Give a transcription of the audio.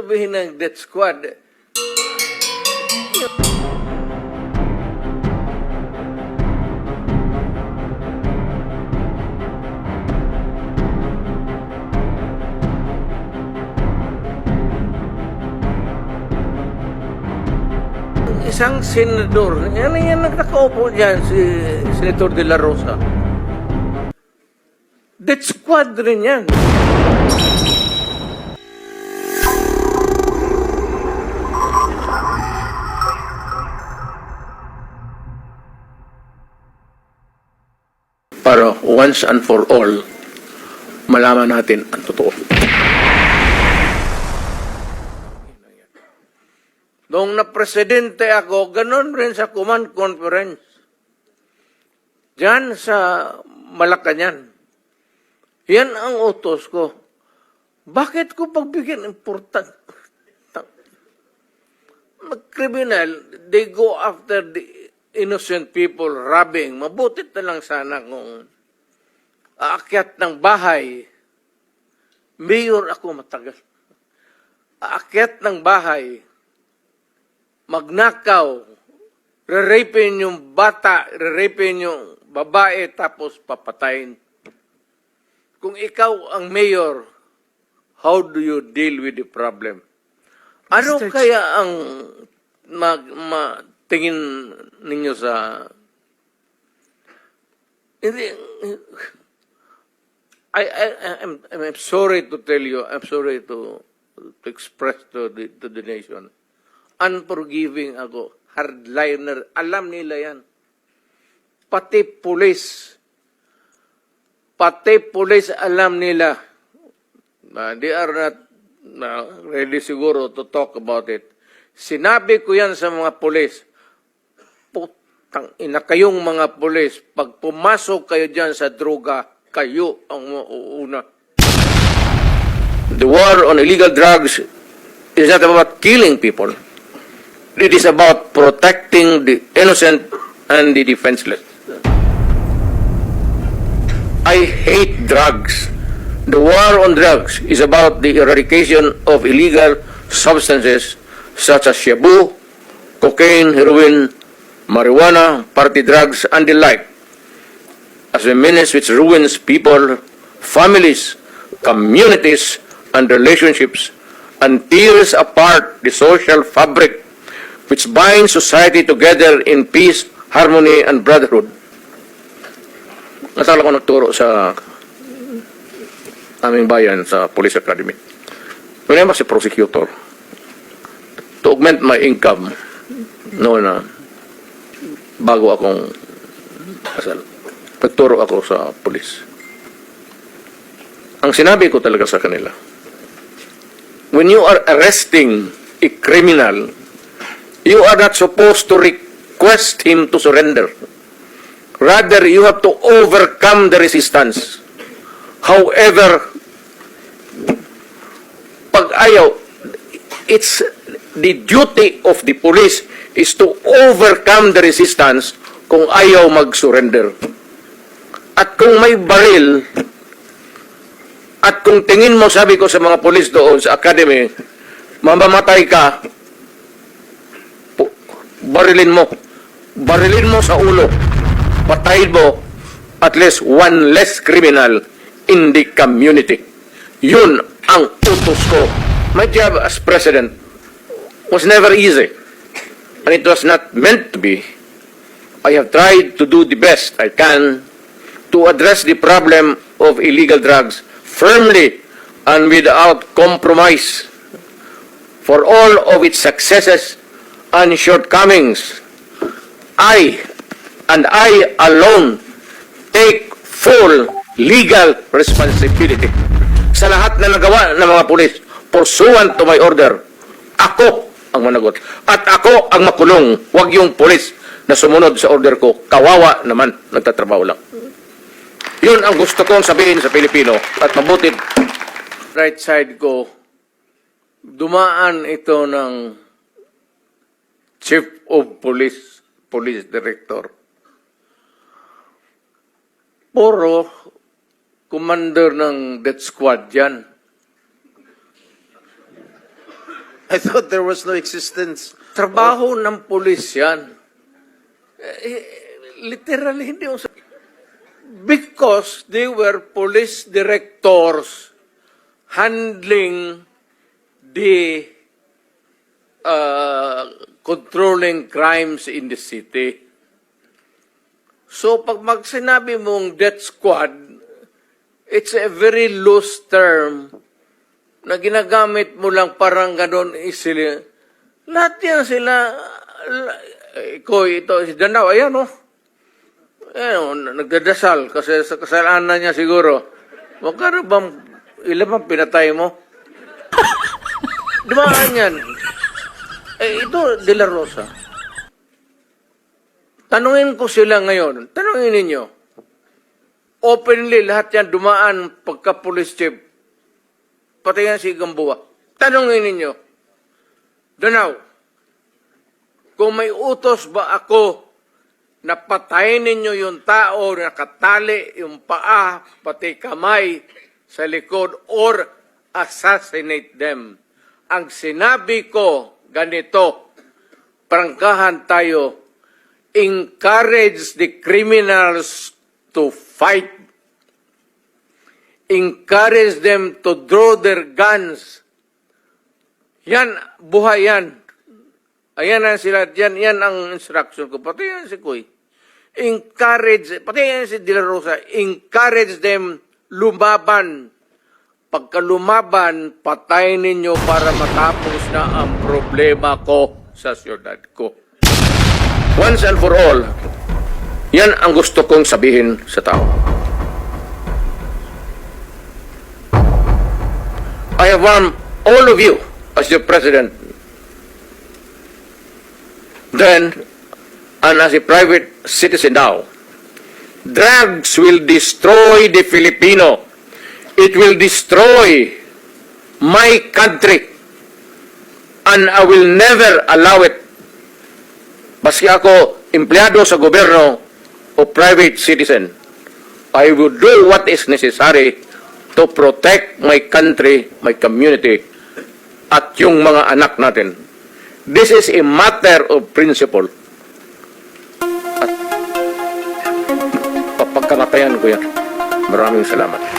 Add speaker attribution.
Speaker 1: sabihin ng death squad? Isang senador, yan nagkakaupo dyan, si Senator De La Rosa. Death squad rin yan. Para once and for all, malaman natin ang totoo. Noong na-presidente ako, ganun rin sa command conference. Diyan sa Malacanang. Yan ang utos ko. Bakit ko pagbigyan important? Mag-criminal, they go after the innocent people robbing. Mabutit na lang sana kung aakyat ng bahay. Mayor ako matagal. Aakyat ng bahay. Magnakaw, re-rapin yung bata, re-rapin yung babae, tapos papatayin. Kung ikaw ang mayor, how do you deal with the problem? Ano kaya ang tingin ninyo sa... I'm sorry to tell you, I'm sorry to express to the nation. Unforgiving ako. Hardliner. Alam nila yan. Pati pulis alam nila. They are not ready siguro to talk about it. Sinabi ko yan sa mga pulis. Putang ina kayong mga pulis. Pag pumasok kayo dyan sa droga, kayo ang mauuna. The war on illegal drugs is not about killing people. It is about protecting the innocent and the defenseless. I hate drugs. The war on drugs is about the eradication of illegal substances such as shabu, cocaine, heroin, marijuana, party drugs, and the like, as a menace which ruins people, families, communities, and relationships, and tears apart the social fabric which binds society together in peace, harmony, and brotherhood. Natala ko nagturo sa aming bayan sa Police Academy. When I was a prosecutor, to augment my income, noon bago akong kasal, nagturo ako sa police. Ang sinabi ko talaga sa kanila, when you are arresting a criminal, you are not supposed to request him to surrender. Rather, you have to overcome the resistance. However, pag ayaw, it's the duty of the police is to overcome the resistance kung ayaw mag-surrender. At kung may baril, at kung tingin mo, sabi ko sa mga police doon sa academy, mamamatay ka, barilin mo sa ulo, patayin mo at least one less criminal in the community. Yun ang utos ko. My job as president was never easy, and it was not meant to be. I have tried to do the best I can to address the problem of illegal drugs firmly and without compromise. For all of its successes and shortcomings, I alone take full legal responsibility. Sa lahat na nagawa ng mga pulis, pursuant to my order, ako ang managot. At ako ang makulong, wag yung pulis na sumunod sa order ko. Kawawa naman, nagtatrabaho lang. Yun ang gusto kong sabihin sa Pilipino. At mabuti, right side ko, dumaan ito ng Chief of Police, Police Director. Puro commander ng death squad yan.
Speaker 2: I thought there was no existence.
Speaker 1: Trabaho ng pulis yan. Literally, hindi usap. Because they were police directors handling the controlling crimes in the city. So, pag sinabi mong death squad, it's a very loose term na ginagamit mo lang parang ganon isili. Lahat yan sila, ito, si Danao, ayan o. Nagdadasal kasi sa kasalanan niya siguro. Magkano bang, ilan bang pinatay mo? Dumaan yan. Ito, De La Rosa. Tanungin ko sila ngayon. Tanungin ninyo. Openly, lahat yan dumaan pagka-police chief. Pati yan si Gamboa. Tanungin ninyo. Danao, kung may utos ba ako na patayin ninyo yung tao na nakatali yung paa, pati kamay sa likod, or assassinate them. Ang sinabi ko, ganito, prangkahan tayo, encourage the criminals to fight. Encourage them to draw their guns. Yan, buhay yan. Ayan na sila, yan ang instruction ko. Pati yan si Kuy. Encourage, pati yan si De La Rosa, encourage them lumaban. Pagka lumaban, patayin ninyo para matapos na ang problema ko sa siyudad ko. Once and for all, yan ang gusto kong sabihin sa tao. I have warned all of you as your president, then, and as a private citizen now, drugs will destroy the Filipino. It will destroy my country. And I will never allow it. Maski ako, empleyado sa gobyerno o private citizen, I will do what is necessary to protect my country, my community, at yung mga anak natin. This is a matter of principle. At papagkamatayan ko yan. Maraming salamat.